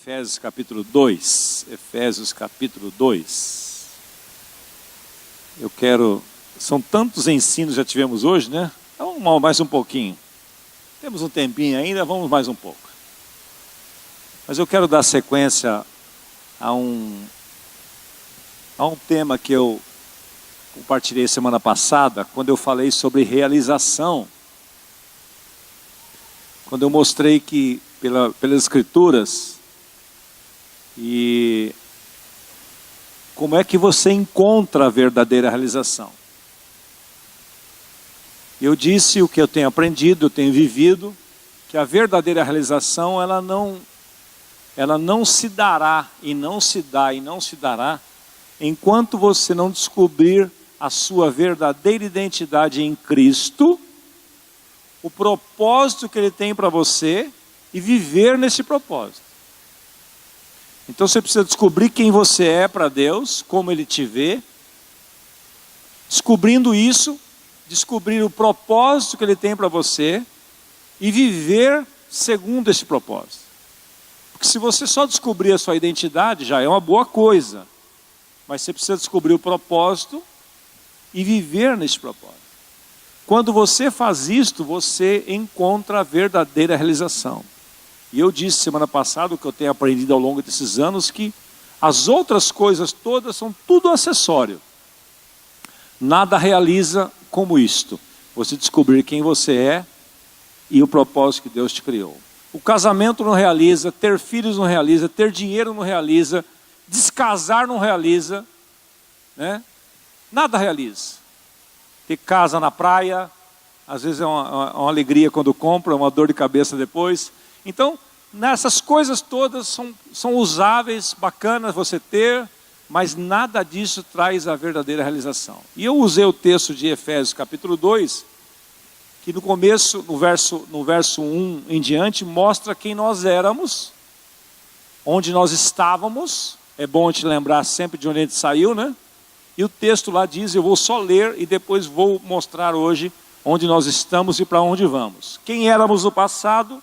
Efésios capítulo 2. Efésios capítulo 2. Eu quero... São tantos ensinos que já tivemos hoje, né? Vamos mais um pouquinho. Temos um tempinho ainda, vamos mais um pouco. Mas eu quero dar sequência a um tema que eu compartilhei semana passada, quando eu falei sobre realização. Quando eu mostrei que, pelas Escrituras, e como é que você encontra a verdadeira realização. Eu disse o que eu tenho aprendido, eu tenho vivido, que a verdadeira realização, ela não se dará, e não se dá, e não se dará, enquanto você não descobrir a sua verdadeira identidade em Cristo, o propósito que Ele tem para você, e viver nesse propósito. Então você precisa descobrir quem você é para Deus, como Ele te vê. Descobrindo isso, descobrir o propósito que Ele tem para você e viver segundo esse propósito. Porque se você só descobrir a sua identidade, já é uma boa coisa. Mas você precisa descobrir o propósito e viver nesse propósito. Quando você faz isto, você encontra a verdadeira realização. E eu disse semana passada, o que eu tenho aprendido ao longo desses anos, que as outras coisas todas são tudo acessório. Nada realiza como isto. Você descobrir quem você é e o propósito que Deus te criou. O casamento não realiza, ter filhos não realiza, ter dinheiro não realiza, descasar não realiza, né? Nada realiza. Ter casa na praia, às vezes é uma alegria quando compra, uma dor de cabeça depois. Então, nessas coisas todas são usáveis, bacanas você ter, mas nada disso traz a verdadeira realização. E eu usei o texto de Efésios capítulo 2, que no começo, no verso 1 em diante, mostra quem nós éramos, onde nós estávamos. É bom te lembrar sempre de onde a gente saiu, né? E o texto lá diz, eu vou só ler e depois vou mostrar hoje onde nós estamos e para onde vamos. Quem éramos no passado?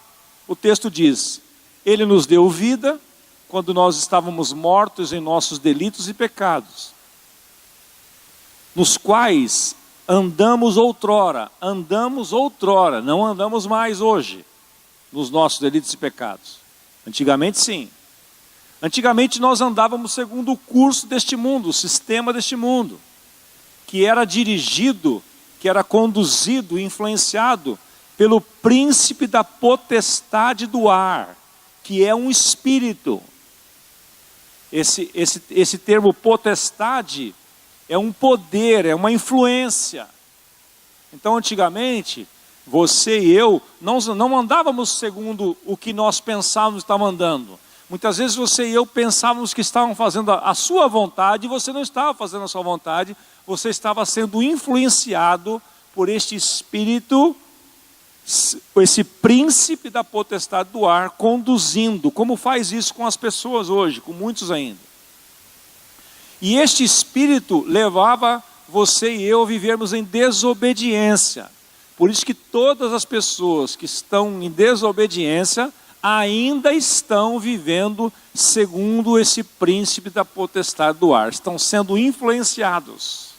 O texto diz, Ele nos deu vida quando nós estávamos mortos em nossos delitos e pecados, nos quais andamos outrora, não andamos mais hoje, nos nossos delitos e pecados. Antigamente sim. Antigamente nós andávamos segundo o curso deste mundo, o sistema deste mundo, que era dirigido, que era conduzido, influenciado pelo príncipe da potestade do ar, que é um espírito. Esse termo potestade é um poder, é uma influência. Então antigamente, você e eu não andávamos segundo o que nós pensávamos estar andando. Muitas vezes você e eu pensávamos que estavam fazendo a sua vontade, e você não estava fazendo a sua vontade, você estava sendo influenciado por este espírito, esse príncipe da potestade do ar, conduzindo, como faz isso com as pessoas hoje, com muitos ainda. E este espírito levava você e eu a vivermos em desobediência. Por isso que todas as pessoas que estão em desobediência ainda estão vivendo segundo esse príncipe da potestade do ar, estão sendo influenciados.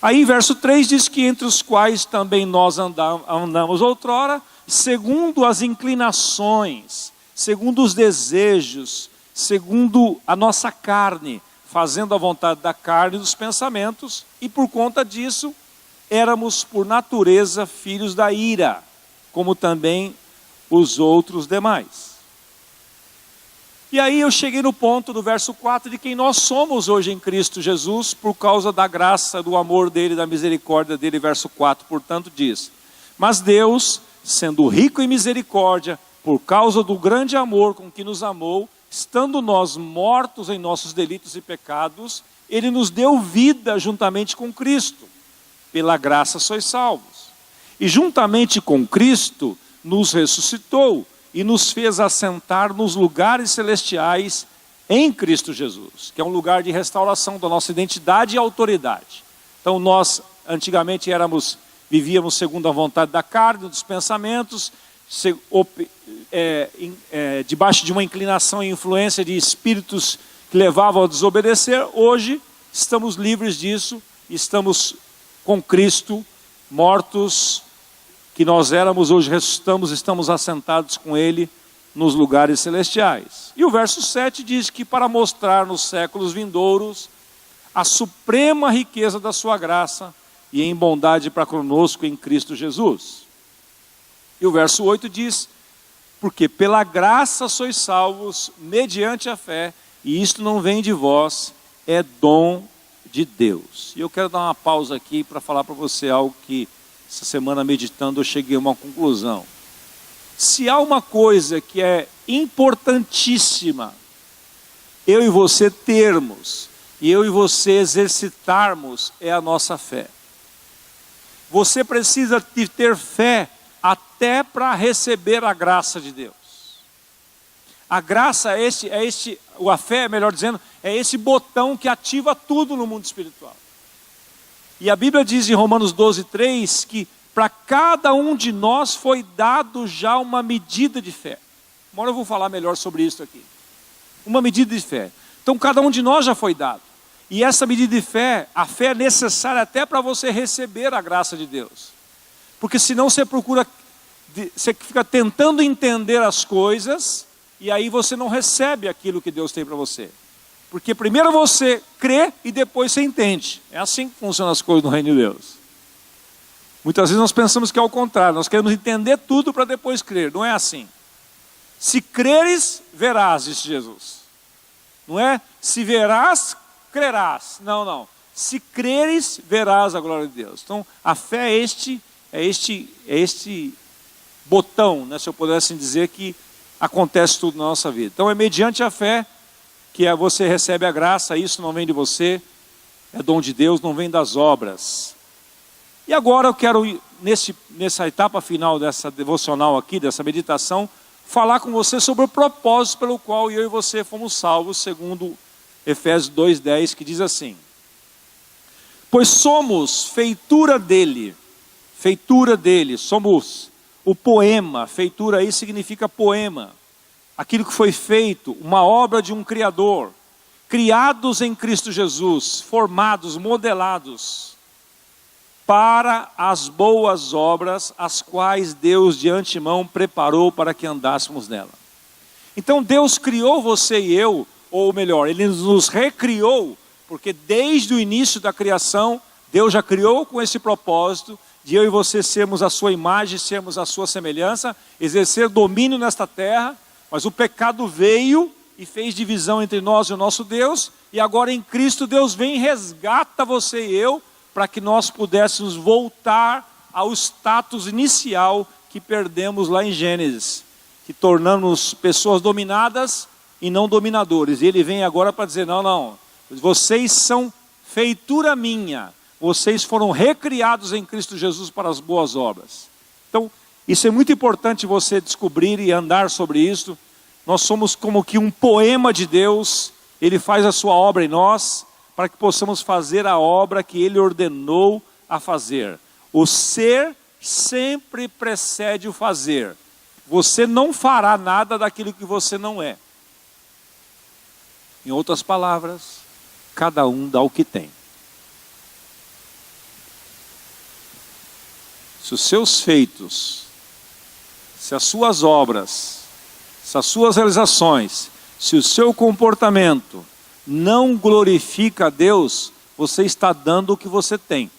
Aí verso 3 diz que entre os quais também nós andamos outrora, segundo as inclinações, segundo os desejos, segundo a nossa carne, fazendo a vontade da carne e dos pensamentos, e por conta disso, éramos por natureza filhos da ira, como também os outros demais. E aí eu cheguei no ponto do verso 4 de quem nós somos hoje em Cristo Jesus, por causa da graça, do amor dele, da misericórdia dele. Verso 4, portanto diz, mas Deus, sendo rico em misericórdia, por causa do grande amor com que nos amou, estando nós mortos em nossos delitos e pecados, Ele nos deu vida juntamente com Cristo. Pela graça sois salvos. E juntamente com Cristo nos ressuscitou e nos fez assentar nos lugares celestiais em Cristo Jesus, que é um lugar de restauração da nossa identidade e autoridade. Então nós antigamente vivíamos segundo a vontade da carne, dos pensamentos, debaixo de uma inclinação e influência de espíritos que levavam a desobedecer, hoje estamos livres disso, estamos com Cristo, mortos, que nós éramos, hoje ressuscitamos, estamos assentados com Ele nos lugares celestiais. E o verso 7 diz que para mostrar nos séculos vindouros a suprema riqueza da sua graça e em bondade para conosco em Cristo Jesus. E o verso 8 diz, porque pela graça sois salvos mediante a fé, e isto não vem de vós, é dom de Deus. E eu quero dar uma pausa aqui para falar para você algo que essa semana meditando eu cheguei a uma conclusão. Se há uma coisa que é importantíssima, eu e você termos, e eu e você exercitarmos, é a nossa fé. Você precisa de ter fé até para receber a graça de Deus. A graça a fé, melhor dizendo, é esse botão que ativa tudo no mundo espiritual. E a Bíblia diz em Romanos 12:3 que para cada um de nós foi dado já uma medida de fé. Uma hora eu vou falar melhor sobre isso aqui. Uma medida de fé. Então cada um de nós já foi dado. E essa medida de fé, a fé é necessária até para você receber a graça de Deus. Porque senão você você fica tentando entender as coisas, e aí você não recebe aquilo que Deus tem para você. Porque primeiro você crê e depois você entende. É assim que funcionam as coisas no reino de Deus. Muitas vezes nós pensamos que é o contrário. Nós queremos entender tudo para depois crer. Não é assim. Se creres, verás, disse Jesus. Não é se verás, crerás. Não, não. Se creres, verás a glória de Deus. Então a fé é este botão, né, se eu pudesse dizer, que acontece tudo na nossa vida. Então é mediante a fé que você recebe a graça. Isso não vem de você, é dom de Deus, não vem das obras. E agora eu quero, nessa etapa final dessa devocional aqui, dessa meditação, falar com você sobre o propósito pelo qual eu e você fomos salvos, segundo Efésios 2:10, que diz assim: pois somos feitura dele, somos o poema. Feitura aí significa poema, aquilo que foi feito, uma obra de um Criador, criados em Cristo Jesus, formados, modelados, para as boas obras, as quais Deus de antemão preparou para que andássemos nela. Então Deus criou você e eu, ou melhor, Ele nos recriou, porque desde o início da criação, Deus já criou com esse propósito, de eu e você sermos a sua imagem, sermos a sua semelhança, exercer domínio nesta terra, mas o pecado veio e fez divisão entre nós e o nosso Deus, e agora em Cristo Deus vem e resgata você e eu, para que nós pudéssemos voltar ao status inicial que perdemos lá em Gênesis, que tornamos pessoas dominadas e não dominadores. E Ele vem agora para dizer, não, vocês são feitura minha, vocês foram recriados em Cristo Jesus para as boas obras. Então, isso é muito importante você descobrir e andar sobre isso. Nós somos como que um poema de Deus, Ele faz a sua obra em nós, para que possamos fazer a obra que Ele ordenou a fazer. O ser sempre precede o fazer. Você não fará nada daquilo que você não é. Em outras palavras, cada um dá o que tem. Se os seus feitos, se as suas obras, se as suas realizações, se o seu comportamento não glorifica a Deus, você está dando o que você tem.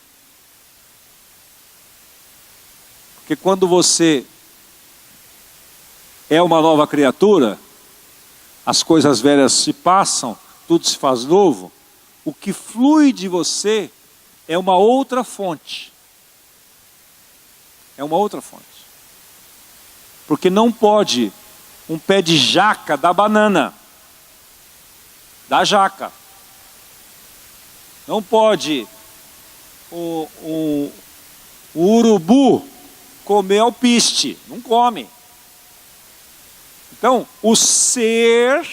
Porque quando você é uma nova criatura, as coisas velhas se passam, tudo se faz novo, o que flui de você é uma outra fonte. É uma outra fonte. Porque não pode um pé de jaca dar banana. Da jaca. Não pode o urubu comer alpiste. Não come. Então, o ser...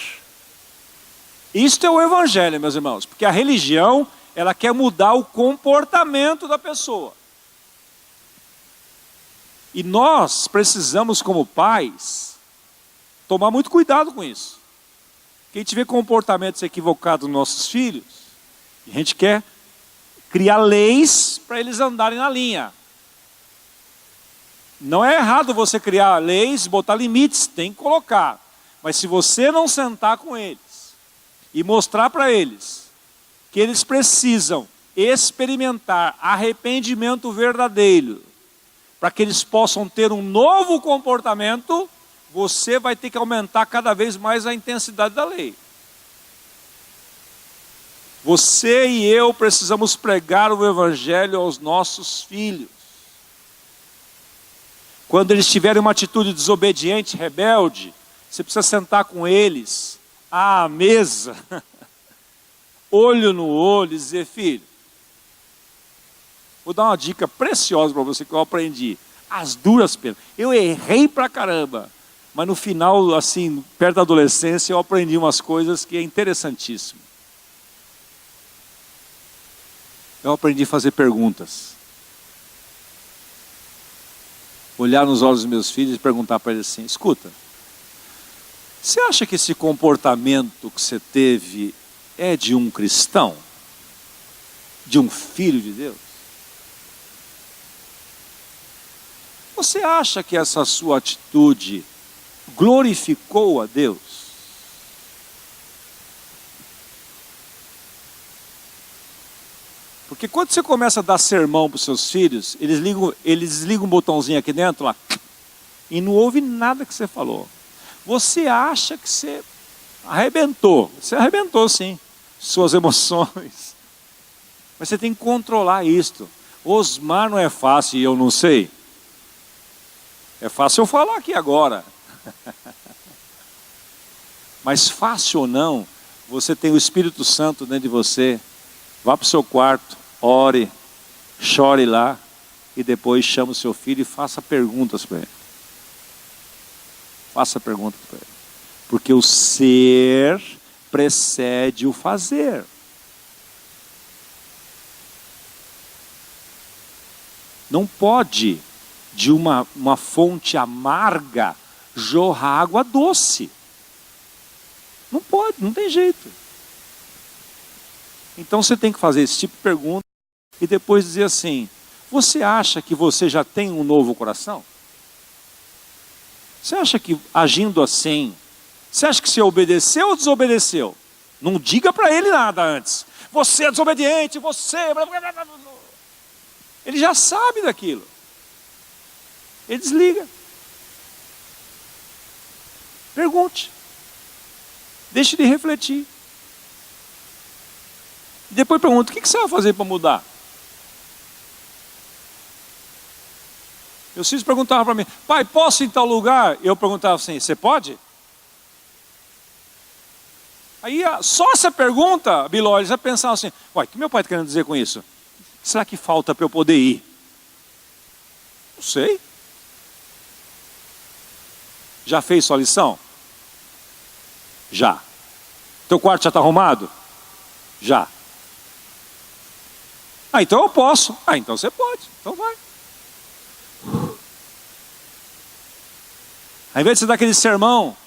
Isto é o evangelho, meus irmãos. Porque a religião, ela quer mudar o comportamento da pessoa. E nós precisamos, como pais, tomar muito cuidado com isso. Porque a gente vê comportamentos equivocados nos nossos filhos, e a gente quer criar leis para eles andarem na linha. Não é errado você criar leis, botar limites, tem que colocar. Mas se você não sentar com eles e mostrar para eles que eles precisam experimentar arrependimento verdadeiro, para que eles possam ter um novo comportamento, você vai ter que aumentar cada vez mais a intensidade da lei. Você e eu precisamos pregar o Evangelho aos nossos filhos. Quando eles tiverem uma atitude desobediente, rebelde, você precisa sentar com eles à mesa, olho no olho, e dizer: filho, vou dar uma dica preciosa para você que eu aprendi. As duras penas. Eu errei pra caramba, mas no final, assim, perto da adolescência, eu aprendi umas coisas que é interessantíssimo. Eu aprendi a fazer perguntas. Olhar nos olhos dos meus filhos e perguntar para eles assim: escuta, você acha que esse comportamento que você teve é de um cristão? De um filho de Deus? Você acha que essa sua atitude glorificou a Deus? Porque quando você começa a dar sermão para os seus filhos, eles ligam um botãozinho aqui dentro, lá, e não ouve nada que você falou. Você acha que você arrebentou. Você arrebentou, sim, suas emoções. Mas você tem que controlar isto. Osmar, não é fácil e eu não sei. É fácil eu falar aqui agora. Mas fácil ou não, você tem o Espírito Santo dentro de você. Vá para o seu quarto, ore, chore lá, e depois chama o seu filho e faça perguntas para ele. Faça perguntas para ele. Porque o ser precede o fazer. Não pode, de uma fonte amarga, jorrar água doce. Não pode, não tem jeito. Então você tem que fazer esse tipo de pergunta e depois dizer assim: você acha que você já tem um novo coração? Você acha que agindo assim, você acha que você obedeceu ou desobedeceu? Não diga para ele nada antes. Você é desobediente, você... Ele já sabe daquilo. Ele desliga. Pergunte. Deixe de refletir. Depois pergunta: o que você vai fazer para mudar? Meus filhos perguntavam para mim: pai, posso ir em tal lugar? Eu perguntava assim: você pode? Aí só essa pergunta, Biló, eles já pensavam assim: uai, o que meu pai está querendo dizer com isso? O que será que falta para eu poder ir? Não sei. Já fez sua lição? Já. Teu quarto já está arrumado? Já. Ah, então eu posso. Ah, então você pode. Então vai. Ao invés de você dar aquele sermão,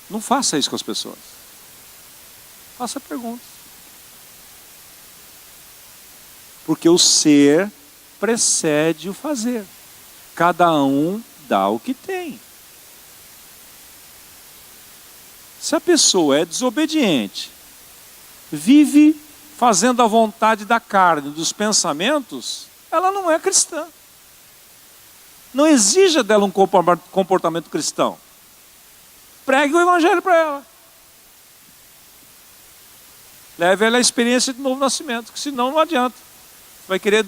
não faça isso com as pessoas. Faça perguntas. Porque o ser precede o fazer. Cada um dá o que tem. Se a pessoa é desobediente, vive fazendo a vontade da carne, dos pensamentos, ela não é cristã. Não exija dela um comportamento cristão. Pregue o Evangelho para ela. Leve ela à experiência de novo nascimento, que senão não adianta. Vai querer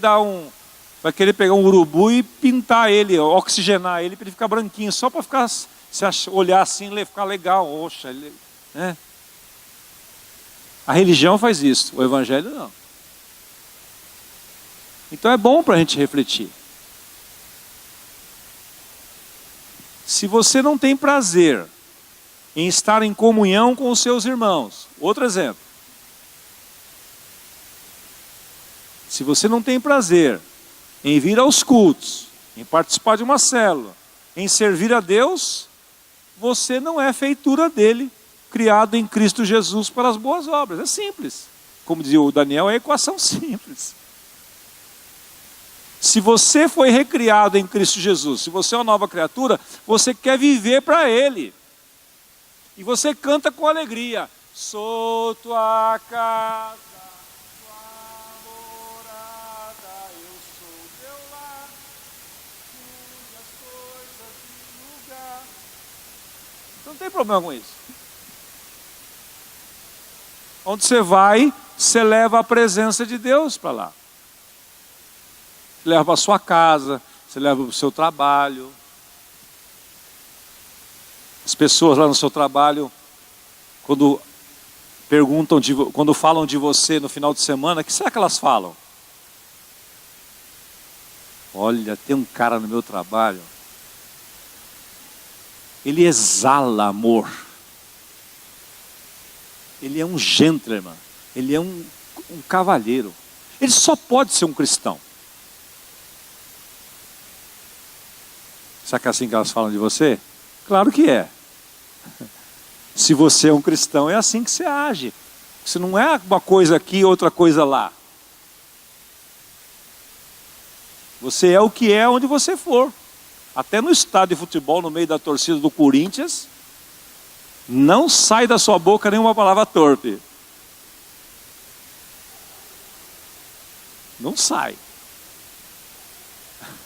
pegar um urubu e pintar ele, oxigenar ele para ele ficar branquinho, só para ficar, se olhar assim, ficar legal. Oxa, né? A religião faz isso, o Evangelho não. Então é bom para a gente refletir. Se você não tem prazer em estar em comunhão com os seus irmãos, outro exemplo. Se você não tem prazer em vir aos cultos, em participar de uma célula, em servir a Deus, você não é feitura dele, criado em Cristo Jesus para as boas obras. É simples. Como dizia o Daniel, é equação simples. Se você foi recriado em Cristo Jesus, se você é uma nova criatura, você quer viver para Ele. E você canta com alegria. Sou tua casa, tua morada, eu sou teu lar, cujas coisas em lugar. Não tem problema com isso. Onde você vai, você leva a presença de Deus para lá. Você leva para a sua casa, você leva para o seu trabalho. As pessoas lá no seu trabalho, quando quando falam de você no final de semana, o que será que elas falam? Olha, tem um cara no meu trabalho, ele exala amor. Ele é um gentleman, ele é um cavalheiro. Ele só pode ser um cristão. Será que é assim que elas falam de você? Claro que é. Se você é um cristão, é assim que você age. Você não é uma coisa aqui, outra coisa lá. Você é o que é onde você for. Até no estádio de futebol, no meio da torcida do Corinthians, não sai da sua boca nenhuma palavra torpe. Não sai.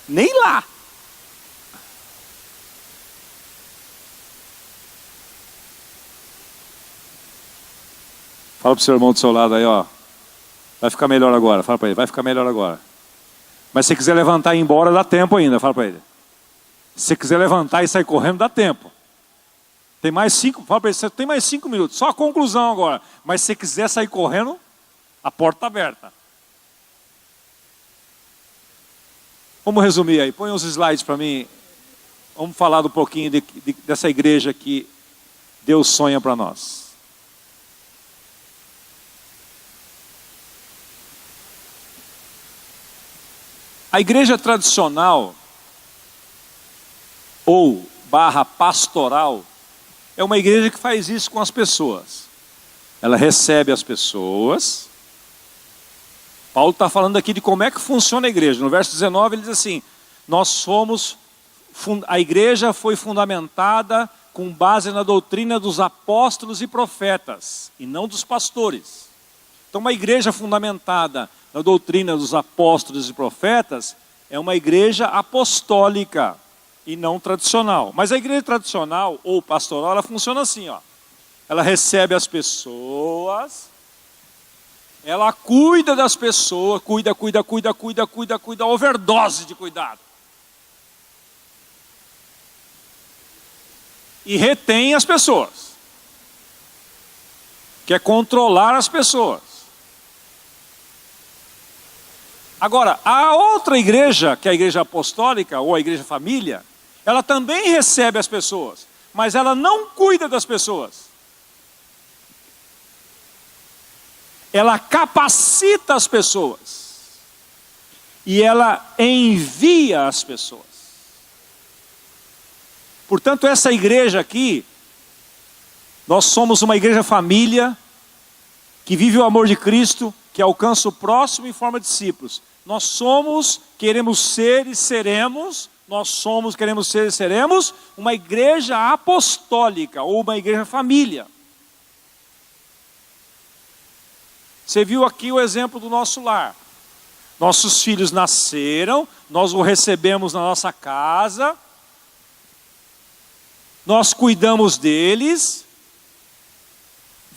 Nem lá. Fala para o seu irmão do seu lado aí, ó. Vai ficar melhor agora. Fala para ele, vai ficar melhor agora. Mas se você quiser levantar e ir embora, dá tempo ainda. Fala para ele. Se você quiser levantar e sair correndo, dá tempo. Tem mais 5, fala para ele, você tem mais 5 minutos. Só a conclusão agora. Mas se você quiser sair correndo, a porta está aberta. Vamos resumir aí. Põe uns slides para mim. Vamos falar um pouquinho dessa igreja que Deus sonha para nós. A igreja tradicional, ou /pastoral, é uma igreja que faz isso com as pessoas. Ela recebe as pessoas. Paulo está falando aqui de como é que funciona a igreja. No verso 19 ele diz assim, a igreja foi fundamentada com base na doutrina dos apóstolos e profetas, e não dos pastores. Então uma igreja fundamentada na doutrina dos apóstolos e profetas é uma igreja apostólica e não tradicional. Mas a igreja tradicional ou pastoral, ela funciona assim, ó. Ela recebe as pessoas, ela cuida das pessoas, cuida, overdose de cuidado. E retém as pessoas. Quer controlar as pessoas. Agora, a outra igreja, que é a igreja apostólica ou a igreja família, ela também recebe as pessoas, mas ela não cuida das pessoas. Ela capacita as pessoas e ela envia as pessoas. Portanto, essa igreja aqui, nós somos uma igreja família que vive o amor de Cristo, que alcança o próximo em forma de discípulos. Nós somos, queremos ser e seremos, uma igreja apostólica ou uma igreja família. Você viu aqui o exemplo do nosso lar. Nossos filhos nasceram, nós o recebemos na nossa casa, nós cuidamos deles,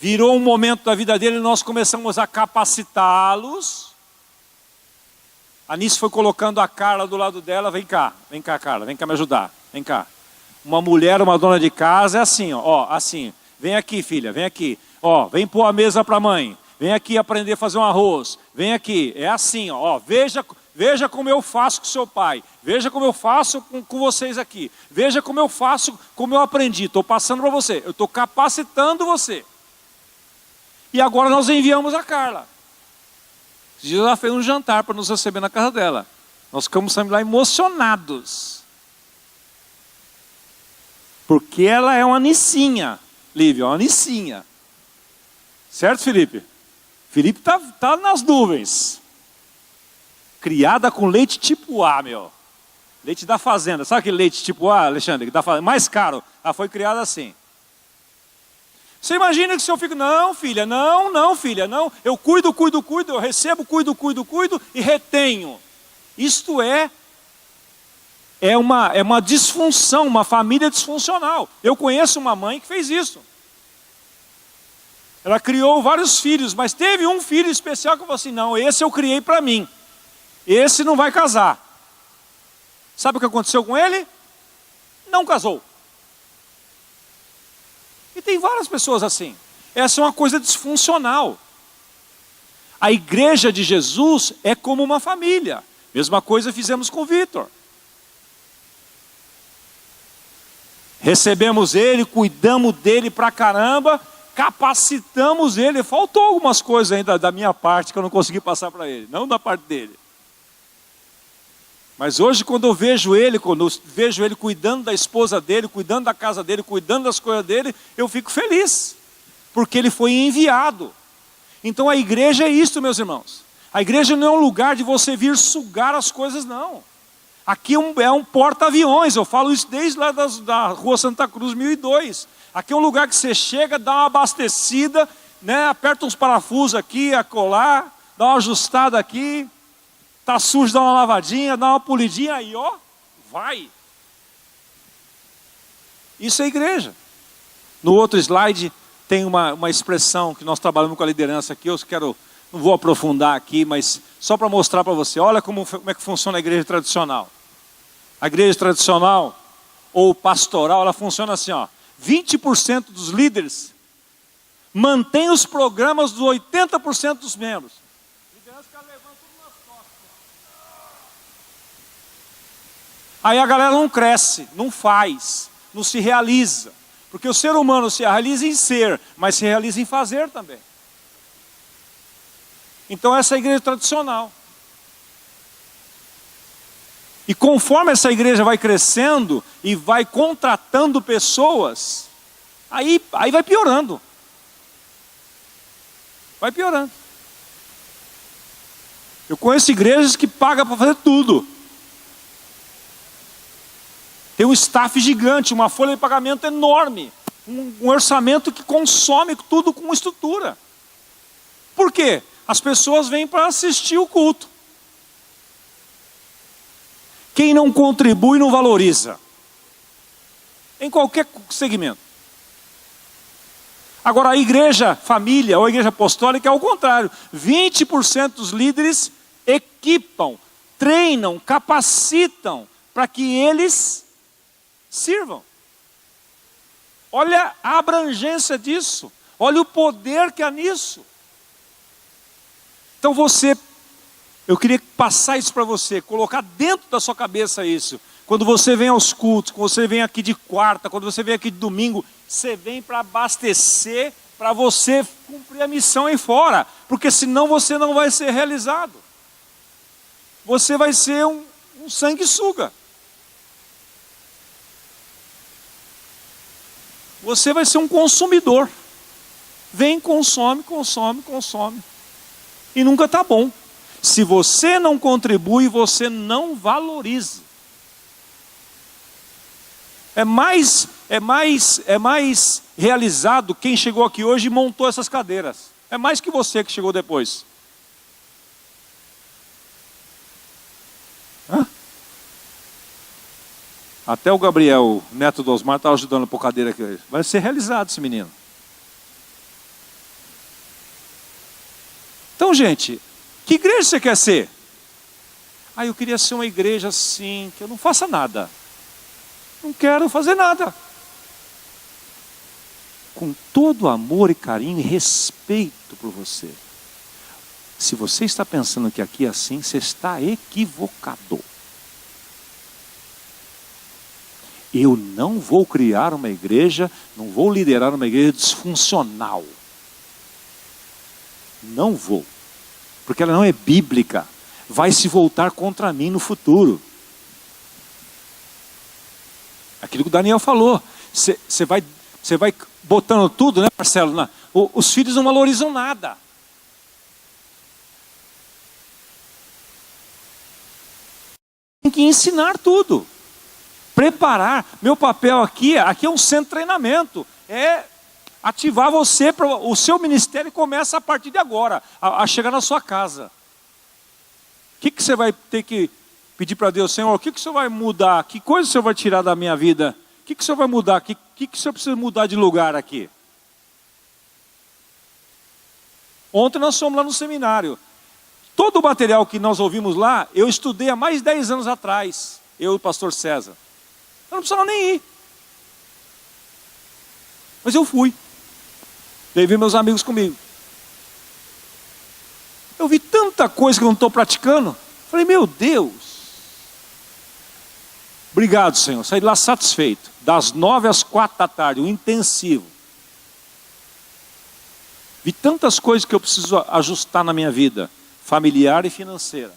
virou um momento da vida dele, nós começamos a capacitá-los. A Nice foi colocando a Carla do lado dela, vem cá Carla, vem cá me ajudar, vem cá. Uma mulher, uma dona de casa é assim, ó, assim, vem aqui filha, vem aqui, ó, vem pôr a mesa para a mãe, vem aqui aprender a fazer um arroz, vem aqui, é assim, ó, veja como eu faço com seu pai, veja como eu faço com vocês aqui, veja como eu faço, como eu aprendi, estou passando para você, eu estou capacitando você. E agora nós enviamos a Carla. Esses dias ela fez um jantar para nos receber na casa dela. Nós ficamos lá emocionados. Porque ela é uma nicinha, Lívia, uma nicinha. Certo, Felipe? Felipe tá nas nuvens. Criada com leite tipo A, meu. Leite da fazenda. Sabe aquele leite tipo A, Alexandre? Que mais caro. Ela foi criada assim. Você imagina que se eu fico, não filha, não filha, não. Eu cuido, eu recebo, cuido e retenho. Isto é uma disfunção, uma família disfuncional. Eu conheço uma mãe que fez isso. Ela criou vários filhos, mas teve um filho especial que falou assim, não, esse eu criei para mim. Esse não vai casar. Sabe o que aconteceu com ele? Não casou. E tem várias pessoas assim. Essa é uma coisa disfuncional. A igreja de Jesus é como uma família. Mesma coisa fizemos com o Vitor. Recebemos ele, cuidamos dele pra caramba, capacitamos ele. Faltou algumas coisas ainda da minha parte que eu não consegui passar para ele, não da parte dele. Mas hoje quando eu vejo ele cuidando da esposa dele, cuidando da casa dele, cuidando das coisas dele, eu fico feliz, porque ele foi enviado. Então a igreja é isso, meus irmãos. A igreja não é um lugar de você vir sugar as coisas, não. Aqui é um porta-aviões, eu falo isso desde lá da Rua Santa Cruz 1002. Aqui é um lugar que você chega, dá uma abastecida, né, aperta uns parafusos aqui, acolá, dá uma ajustada aqui. Está sujo, dá uma lavadinha, dá uma polidinha, aí ó, vai. Isso é igreja. No outro slide tem uma expressão que nós trabalhamos com a liderança aqui, não vou aprofundar aqui, mas só para mostrar para você, olha como é que funciona a igreja tradicional. A igreja tradicional, ou pastoral, ela funciona assim, ó, 20% dos líderes mantém os programas dos 80% dos membros. Aí a galera não cresce, não faz, não se realiza. Porque o ser humano se realiza em ser, mas se realiza em fazer também. Então essa é a igreja tradicional. E conforme essa igreja vai crescendo e vai contratando pessoas, aí vai piorando. Vai piorando. Eu conheço igrejas que pagam para fazer tudo. Tem um staff gigante, uma folha de pagamento enorme, um orçamento que consome tudo com estrutura. Por quê? As pessoas vêm para assistir o culto. Quem não contribui não valoriza. Em qualquer segmento. Agora a igreja família ou a igreja apostólica é o contrário. 20% dos líderes equipam, treinam, capacitam para que eles sirvam. Olha a abrangência disso. Olha o poder que há nisso. Então eu queria passar isso para você, colocar dentro da sua cabeça isso. Quando você vem aos cultos, quando você vem aqui de quarta, quando você vem aqui de domingo, você vem para abastecer, para você cumprir a missão aí fora. Porque senão você não vai ser realizado. Você vai ser um sanguessuga. Você vai ser um consumidor. Vem, consome. E nunca está bom. Se você não contribui, você não valoriza. É mais realizado quem chegou aqui hoje e montou essas cadeiras. É mais que você que chegou depois. Hã? Até o Gabriel, neto do Osmar, estava ajudando por cadeira aqui. Vai ser realizado esse menino. Então, gente, que igreja você quer ser? Eu queria ser uma igreja assim, que eu não faça nada. Não quero fazer nada. Com todo amor e carinho e respeito por você. Se você está pensando que aqui é assim, você está equivocado. Eu não vou criar uma igreja, não vou liderar uma igreja disfuncional. Não vou. porque ela não é bíblica, vai se voltar contra mim no futuro. Aquilo que o Daniel falou, você vai botando tudo, né, Marcelo? Os filhos não valorizam nada. Tem que ensinar tudo, preparar. Meu papel aqui é um centro de treinamento, é ativar você para o seu ministério. Começa a partir de agora, a chegar na sua casa. O que você vai ter que pedir para Deus? Senhor, o que o Senhor vai mudar? Que coisa o Senhor vai tirar da minha vida? O que o Senhor vai mudar? O que o Senhor precisa mudar de lugar aqui? Ontem nós fomos lá no seminário. Todo o material que nós ouvimos lá, eu estudei há mais de 10 anos atrás. Eu e o pastor César. Eu não precisava nem ir. Mas eu fui. Levei meus amigos comigo. Eu vi tanta coisa que eu não estou praticando. Falei, meu Deus. Obrigado, Senhor. Saí de lá satisfeito. Das 9 às 4 da tarde, um intensivo. Vi tantas coisas que eu preciso ajustar na minha vida, familiar e financeira.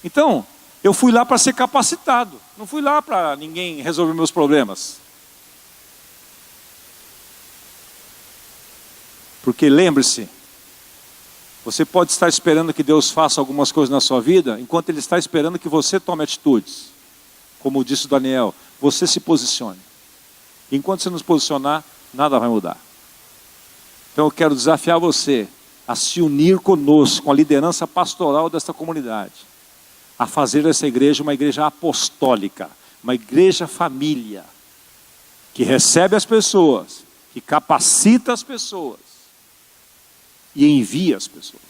Então, eu fui lá para ser capacitado. Não fui lá para ninguém resolver meus problemas. Porque lembre-se, você pode estar esperando que Deus faça algumas coisas na sua vida, enquanto Ele está esperando que você tome atitudes. Como disse o Daniel, você se posicione. Enquanto você não se posicionar, nada vai mudar. Então eu quero desafiar você a se unir conosco, com a liderança pastoral desta comunidade, a fazer dessa igreja uma igreja apostólica, uma igreja família, que recebe as pessoas, que capacita as pessoas e envia as pessoas.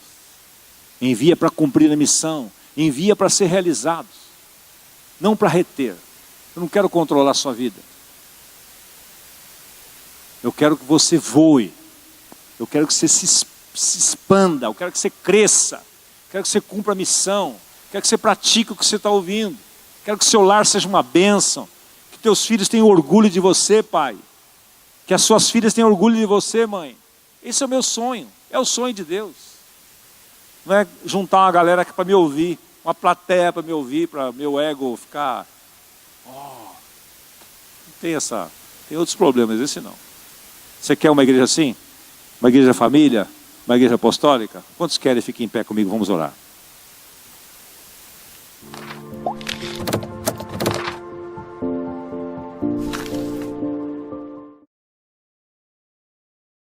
Envia para cumprir a missão, envia para ser realizados, não para reter. Eu não quero controlar a sua vida. Eu quero que você voe. Eu quero que você se expanda, eu quero que você cresça, eu quero que você cumpra a missão, eu quero que você pratique o que você está ouvindo, eu quero que seu lar seja uma bênção, que teus filhos tenham orgulho de você, pai, que as suas filhas tenham orgulho de você, mãe. Esse é o meu sonho, é o sonho de Deus. Não é juntar uma galera para me ouvir, uma plateia para me ouvir, para meu ego ficar... não tem outros problemas, esse não. Você quer uma igreja assim? Uma igreja família? Uma igreja apostólica? Quantos querem? Fiquem em pé comigo, vamos orar.